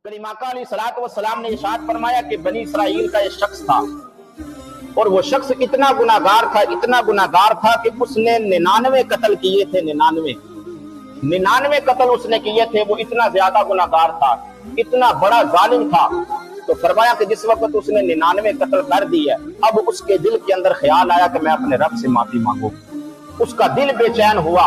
करीम आका अलैहिस्सलातु वस्सलाम ने इरशाद फरमाया कि बनी इसराइल का एक शख्स था और वो शख्स इतना गुनाहगार था कि उसने 99 कत्ल किए थे। 99 कत्ल उसने किए थे। वो इतना ज्यादा गुनाहगार था, इतना बड़ा जालिम था। तो फरमाया कि जिस वक्त उसने 99 कत्ल कर दिए, अब उसके दिल के अंदर ख्याल आया कि मैं अपने रब से माफी मांगू। उसका दिल बेचैन हुआ,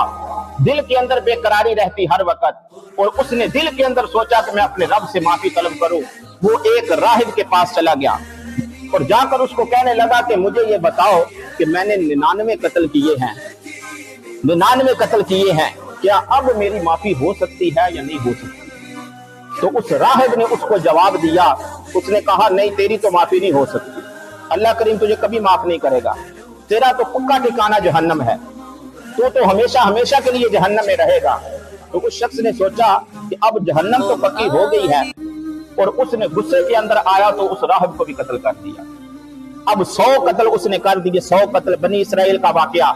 दिल के अंदर बेकरारी रहती हर वक्त, और उसने दिल के अंदर सोचा कि मैं अपने रब से माफी तलब करूं। वो एक राहिब के पास चला गया और जाकर उसको कहने लगा कि मुझे ये बताओ कि मैंने 99 कत्ल किए हैं, 99 कत्ल किए हैं, क्या अब मेरी माफी हो सकती है या नहीं हो सकती? तो उस राहिब ने उसको जवाब दिया, उसने कहा नहीं, तेरी तो माफी नहीं हो सकती, अल्लाह करीम तुझे कभी माफ नहीं करेगा, तेरा तो पक्का ठिकाना जहन्नम है, तो हमेशा हमेशा के लिए जहन्नम में रहेगा। तो उस शख्स ने सोचा कि अब जहन्नम तो पक्की हो गई है, और उसने गुस्से के अंदर आया तो उस राहिब को भी कत्ल कर दिया। अब 100 कत्ल उसने कर दिए, 100 कत्ल। बनी इसराइल का वाकया,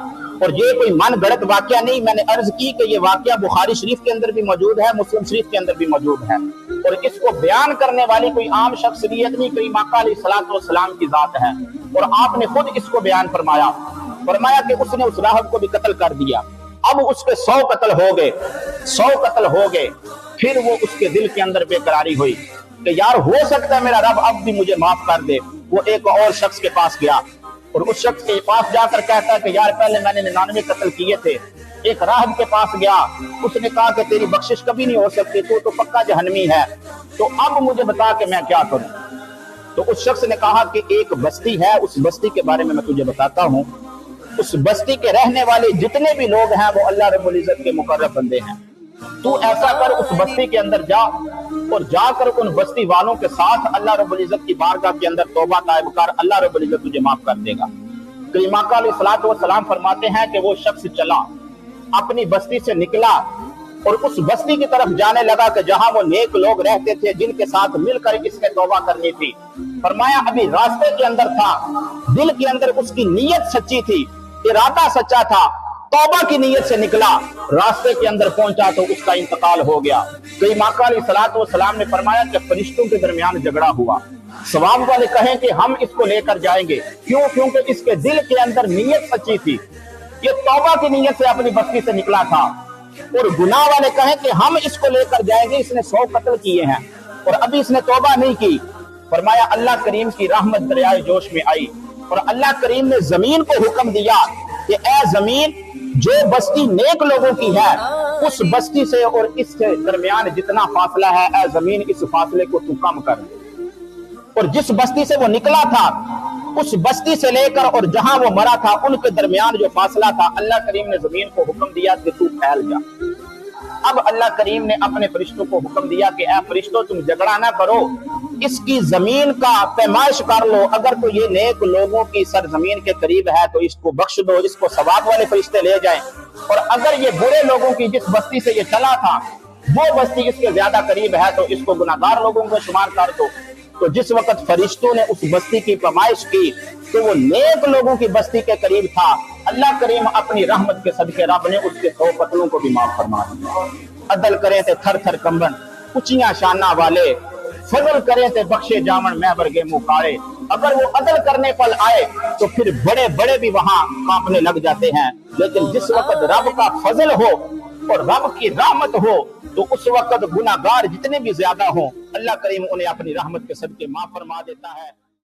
और ये कोई मन गढ़ंत वाकया नहीं। मैंने अर्ज की कि ये वाकया बुखारी शरीफ के अंदर भी मौजूद है, मुस्लिम शरीफ के अंदर भी मौजूद है, और इसको बयान करने वाली कोई आम शख्सियत नहीं, करीम आका अलैहिस्सलातु वस्सलाम की जात है। और आपने खुद इसको बयान फरमाया कि उसने उस राहिब को भी कत्ल कर दिया। अब उसके 100 कत्ल हो गए, 100 कत्ल हो गए। फिर वो उसके दिल के अंदर बेकरारी हुई कि यार हो सकता है मेरा रब अब भी मुझे माफ कर दे। वो एक और शख्स के पास गया और उस शख्स के पास जाकर कहता है कि यार पहले मैंने 99 कत्ल किए थे। एक राहिब के पास गया, उसने कहा कि तेरी बख्शिश कभी नहीं हो सकती, तू तो पक्का जहन्नमी है, तो अब मुझे बता कि मैं क्या करूं। तो उस शख्स ने कहा कि एक बस्ती है, उस बस्ती के बारे में मैं तुझे बताता हूं। उस बस्ती के रहने वाले जितने भी लोग हैं वो अल्लाह रब्बुल इज्जत के मुकर्रब बंदे हैं। तू ऐसा कर, उस बस्ती के अंदर जा और जाकर उन बस्ती वालों के साथ अल्लाह रब्बुल इज्जत की बारगाह के अंदर तौबा ताइब कर, अल्लाह रब्बुल इज्जत तुझे माफ कर देगा। करीम आका अलैहिस्सलातु वस्सलाम फरमाते हैं कि वो शख्स चला, अपनी बस्ती से निकला और उस बस्ती की तरफ जाने लगा कि जहां वो नेक लोग रहते थे, जिनके साथ मिलकर इसने तौबा करनी थी। फरमाया अभी रास्ते के अंदर था, दिल के अंदर उसकी नीयत सच्ची थी, इरादा सच्चा था, तौबा की नीयत से निकला, रास्ते के अंदर पहुंचा तो उसका इंतकाल हो गया। करीम आका अलैहिस्सलातु वस्सलाम ने फरमाया कि फरिश्तों के दरमियान झगड़ा हुआ। सवाब वाले कहें कि हम इसको लेकर जाएंगे, क्यों? क्योंकि इसके दिल के अंदर नीयत सच्ची थी, ये तौबा की नीयत से अपनी बस्ती से निकला था। और गुनाह वाले कहें कि हम इसको लेकर जाएंगे, इसने 100 कत्ल किए हैं और अभी इसने तौबा नहीं की। फरमाया अल्लाह करीम की रहमत दरियाए जोश में आई और अल्लाह करीम ने जमीन को हुक्म दिया कि ए जमीन, जो बस्ती नेक लोगों की है उस बस्ती से और इसके दरमियान जितना फासला है, ए जमीन इस फासले को तू कम कर। और जिस बस्ती से वो निकला था उस बस्ती से लेकर और जहां वो मरा था उनके दरमियान जो फासला था, अल्लाह करीम ने जमीन को हुक्म दिया कि तू फैल जा। अब अल्लाह करीम ने अपने फरिश्तों को हुक्म दिया कि ए फरिश्तों, तुम झगड़ा ना करो, इसकी जमीन का पैमाइश कर लो, अगर तो ये नेक लोगों की सरजमीन के करीब है तो इसको बख्श दो, इसको सवाब वाले फरिश्ते ले जाएं, और अगर ये बुरे लोगों की जिस बस्ती से ये चला था वो बस्ती इसके ज्यादा करीब है तो इसको गुनाहगार लोगों को शुमार कर दो। तो जिस वक्त फरिश्तों ने उस बस्ती की पैमाइश की तो वो नेक लोगों की बस्ती के करीब था। अल्लाह करीम अपनी रहमत के सदके रब ने उसके 100 कत्लों को भी माफ फरमा दिया। अदल करे थे थर थर कंबन, ऊंचियां शाना वाले, फजल करे थे बख्शे जामन मैं वर्गे मुकारे। अगर वो अदल करने पर आए तो फिर बड़े बड़े भी वहां कांपने लग जाते हैं, लेकिन जिस वक्त रब का फजल हो और रब की रहमत हो तो उस वक्त गुनाहगार जितने भी ज्यादा हो, अल्लाह करीम उन्हें अपनी रहमत के सदके माफ फरमा देता है।